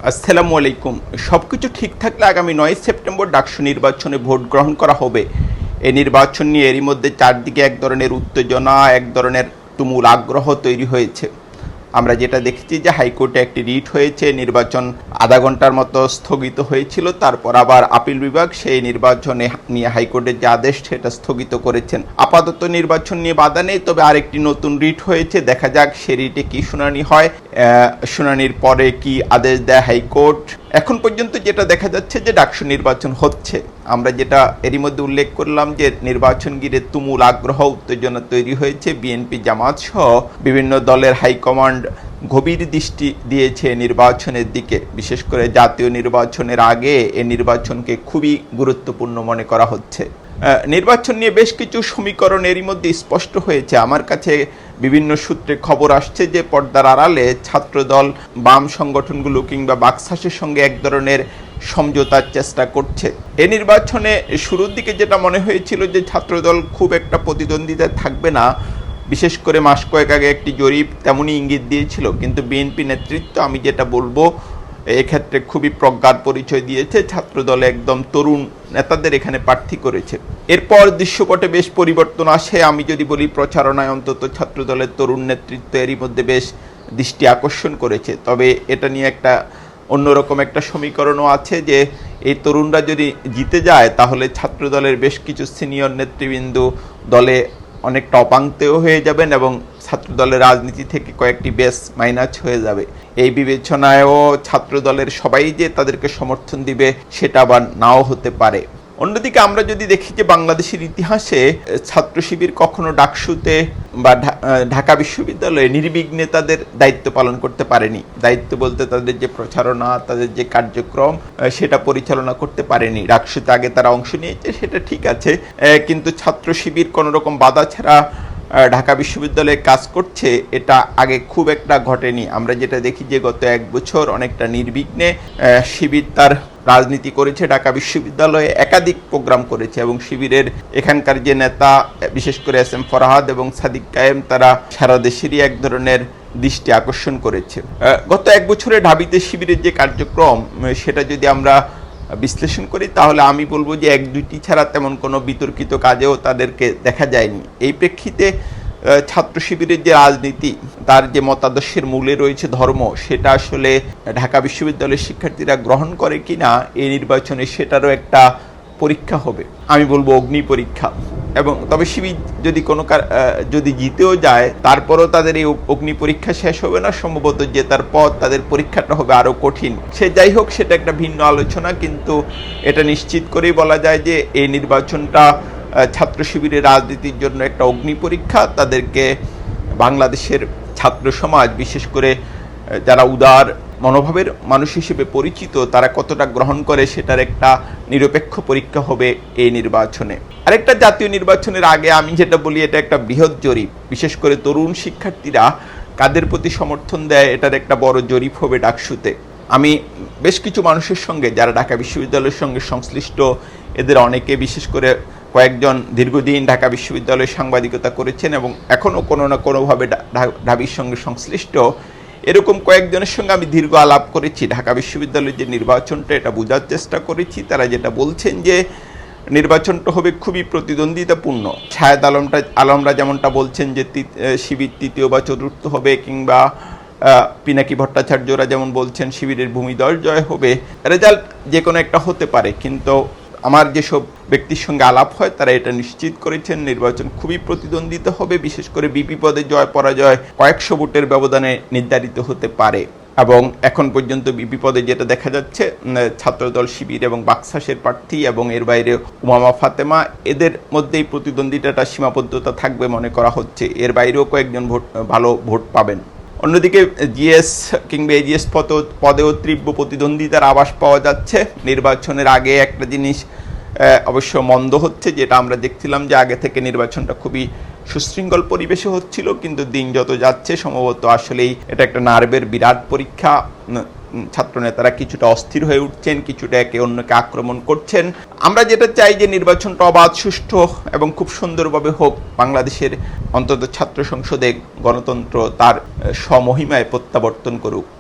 আসসালামু আলাইকুম। সবকিছু ঠিক থাকলে আগামী 9 সেপ্টেম্বর ডাকসু নির্বাচনে ভোট গ্রহণ করা হবে। এই নির্বাচন নিয়ে এরই মধ্যে চারদিকে এক ধরনের উত্তেজনা, এক ধরনের তুমুল আগ্রহ তৈরি হয়েছে। আমরা যেটা দেখেছি যে হাইকোর্টে একটি রিট হয়েছে, নির্বাচন আধা ঘন্টার মতো স্থগিত হয়েছিল, তারপর আবার আপিল বিভাগ সেই নির্বাচনে নিয়ে হাইকোর্টের যে আদেশ সেটা স্থগিত করেছেন। আপাতত নির্বাচন নিয়ে বাধা নেই, তবে আরেকটি নতুন রিট হয়েছে, দেখা যাক সে রিটে কি শুনানি হয়, শুনানির পরে কি আদেশ দেয় হাইকোর্ট। এখন পর্যন্ত যেটা দেখা যাচ্ছে যে ডাকসু নির্বাচন হচ্ছে। আমরা যেটা এরই মধ্যে উল্লেখ করলাম যে নির্বাচন ঘিরে তুমুল আগ্রহ উত্তেজনা তৈরি হয়েছে। বিএনপি, জামাত সহ বিভিন্ন দলের হাইকমান্ড গভীর দৃষ্টি দিয়েছে নির্বাচনের দিকে। বিশেষ করে জাতীয় নির্বাচনের আগে এ নির্বাচনকে খুবই গুরুত্বপূর্ণ মনে করা হচ্ছে। নির্বাচন নিয়ে বেশ কিছু সমীকরণ এরই মধ্যে স্পষ্ট হয়েছে। আমার কাছে বিভিন্ন সূত্রে খবর আসছে যে পর্দার আড়ালে ছাত্রদল, বাম সংগঠনগুলো কিংবা বাকশাসের সঙ্গে এক ধরনের সমঝোতার চেষ্টা করছে। এ নির্বাচনে শুরুর দিকে যেটা মনে হয়েছিল যে ছাত্রদল খুব একটা প্রতিদ্বন্দ্বিতায় থাকবে না, বিশেষ করে মাস কয়েক আগে একটি জরিপ তেমনই ইঙ্গিত দিয়েছিল, কিন্তু বিএনপি নেতৃত্ব, আমি যেটা বলবো, এক্ষেত্রে খুবই প্রজ্ঞার পরিচয় দিয়েছে। ছাত্রদলে একদম তরুণ নেতাদের এখানে প্রার্থী করেছে। এরপর দৃশ্যপটে বেশ পরিবর্তন আসে। আমি যদি বলি প্রচারণায় অন্তত ছাত্রদলের তরুণ নেতৃত্ব এরই মধ্যে বেশ দৃষ্টি আকর্ষণ করেছে। তবে এটা নিয়ে একটা অন্যরকম একটা সমীকরণও আছে যে এই তরুণরা যদি জিতে যায় তাহলে ছাত্রদলের বেশ কিছু সিনিয়র নেতৃবৃন্দ দলে অনেকটা অপাঙ্ক্তেয় হয়ে যাবেন এবং ছাত্রদলের রাজনীতি থেকে কয়েকটি বেশ মাইনাস হয়ে যাবে। এই বিবেচনায়ও ছাত্রদলের সবাই যে তাদেরকে সমর্থন দিবে সেটা আবার নাও হতে পারে। অন্যদিকে আমরা যদি দেখি যে বাংলাদেশের ইতিহাসে ছাত্র শিবির কখনো ডাকসুতে বা ঢাকা বিশ্ববিদ্যালয়ে নির্বিঘ্নে তাদের দায়িত্ব পালন করতে পারেনি। দায়িত্ব বলতে তাদের যে প্রচারণা, তাদের যে কার্যক্রম, সেটা পরিচালনা করতে পারেনি। ডাকসুতে আগে তারা অংশ নিয়েছে, সেটা ঠিক আছে, কিন্তু ছাত্র শিবির কোনো রকম বাধা ছাড়া ঢাকা বিশ্ববিদ্যালয়ে কাজ করছে, এটা আগে খুব একটা ঘটেনি। আমরা যেটা দেখি যে গত এক বছর অনেকটা নির্বিঘ্নে শিবির তার রাজনীতি করেছে। ঢাকা বিশ্ববিদ্যালয়ে একাধিক প্রোগ্রাম করেছে এবং শিবিরের এখানকার যে নেতা, বিশেষ করে এস এম ফরহাদ এবং সাদিক কায়েম, তারা সারা দেশেরই এক ধরনের দৃষ্টি আকর্ষণ করেছে। গত এক বছরে ঢাবিতে শিবিরের যে কার্যক্রম সেটা যদি আমরা বিশ্লেষণ করি তাহলে আমি বলবো যে এক দুইটি ছাড়া তেমন কোনো বিতর্কিত কাজেও তাদেরকে দেখা যায়নি। এই প্রেক্ষিতে ছাত্র শিবিরের যে রাজনীতি, তার যে মতাদর্শের মূলে রয়েছে ধর্ম, সেটা আসলে ঢাকা বিশ্ববিদ্যালয়ের শিক্ষার্থীরা গ্রহণ করে কিনা এই নির্বাচনে সেটারও একটা পরীক্ষা হবে, আমি বলবো অগ্নি পরীক্ষা। এবং তবে শিবির যদি যদি জিতেও যায় তারপরও তাদের এই অগ্নি পরীক্ষা শেষ হবে না, সম্ভবত জেতার পর তাদের পরীক্ষাটা হবে আরও কঠিন। সে যাই হোক, সেটা একটা ভিন্ন আলোচনা, কিন্তু এটা নিশ্চিত করেই বলা যায় যে এই নির্বাচনটা ছাত্র শিবিরের রাজনীতির জন্য একটা অগ্নি পরীক্ষা। তাদেরকে বাংলাদেশের ছাত্র সমাজ, বিশেষ করে যারা উদার মনোভাবের মানুষ হিসেবে পরিচিত, তারা কতটা গ্রহণ করে সেটার একটা নিরপেক্ষ পরীক্ষা হবে এই নির্বাচনে। আরেকটা জাতীয় নির্বাচনের আগে আমি যেটা বলি, এটা একটা বৃহৎ জরিপ। বিশেষ করে তরুণ শিক্ষার্থীরা কাদের প্রতি সমর্থন দেয়, এটার একটা বড় জরিপ হবে ডাকসুতে। আমি বেশ কিছু মানুষের সঙ্গে যারা ঢাকা বিশ্ববিদ্যালয়ের সঙ্গে সংশ্লিষ্ট, এদের অনেকে, বিশেষ করে কয়েকজন দীর্ঘদিন ঢাকা বিশ্ববিদ্যালয়ে সাংবাদিকতা করেছেন এবং এখনও কোনো না কোনোভাবে ঢাবির সঙ্গে সংশ্লিষ্ট, এরকম কয়েকজনের সঙ্গে আমি দীর্ঘ আলাপ করেছি। ঢাকা বিশ্ববিদ্যালয়ের যে নির্বাচনটা, এটা বোঝার চেষ্টা করেছি। তারা যেটা বলছেন যে নির্বাচনটা হবে খুবই প্রতিদ্বন্দ্বিতাপূর্ণ। শাহেদ আলমরা যেমনটা বলছেন যে শিবির তৃতীয় বা চতুর্থ হবে, কিংবা পিনাকি ভট্টাচার্যরা যেমন বলছেন শিবিরের ভূমিদল জয় হবে। রেজাল্ট যে কোনো একটা হতে পারে, কিন্তু আমার যেসব ব্যক্তির সঙ্গে আলাপ হয় তারা এটা নিশ্চিত করেছেন নির্বাচন খুবই প্রতিদ্বন্দ্বিতা হবে। বিশেষ করে বিপি পদে জয় পরাজয় কয়েকশো ভোটের ব্যবধানে নির্ধারিত হতে পারে। এবং এখন পর্যন্ত বিপি পদে যেটা দেখা যাচ্ছে, ছাত্রদল, শিবির এবং বাকশাসের প্রার্থী এবং এর বাইরে উমামা ফাতেমা, এদের মধ্যেই প্রতিদ্বন্দ্বিতাটা সীমাবদ্ধতা থাকবে মনে করা হচ্ছে। এর বাইরেও কয়েকজন ভালো ভোট পাবেন। অন্যদিকে জিএস কিংবা এজিএস পদেও তীব্র প্রতিদ্বন্দ্বিতার আভাস পাওয়া যাচ্ছে। নির্বাচনের আগে একটা জিনিস অবশ্য মন্দ হচ্ছে, যেটা আমরা দেখছিলাম যে আগে থেকে নির্বাচনটা খুবই সুশৃঙ্খল পরিবেশে হচ্ছিল, কিন্তু দিন যত যাচ্ছে সম্ভবত আসলেই এটা একটা নার্ভের বিরাট পরীক্ষা। ছাত্রনেতারা কিছুটা অস্থির হয়ে উঠছেন, কিছুটা একে অন্যকে আক্রমণ করছেন। আমরা যেটা চাই যে নির্বাচনটা অবাধ, সুষ্ঠু এবং খুব সুন্দরভাবে হোক। বাংলাদেশের অন্তত ছাত্র সংসদে গণতন্ত্র তার স্বমহিমায় প্রত্যাবর্তন করুক।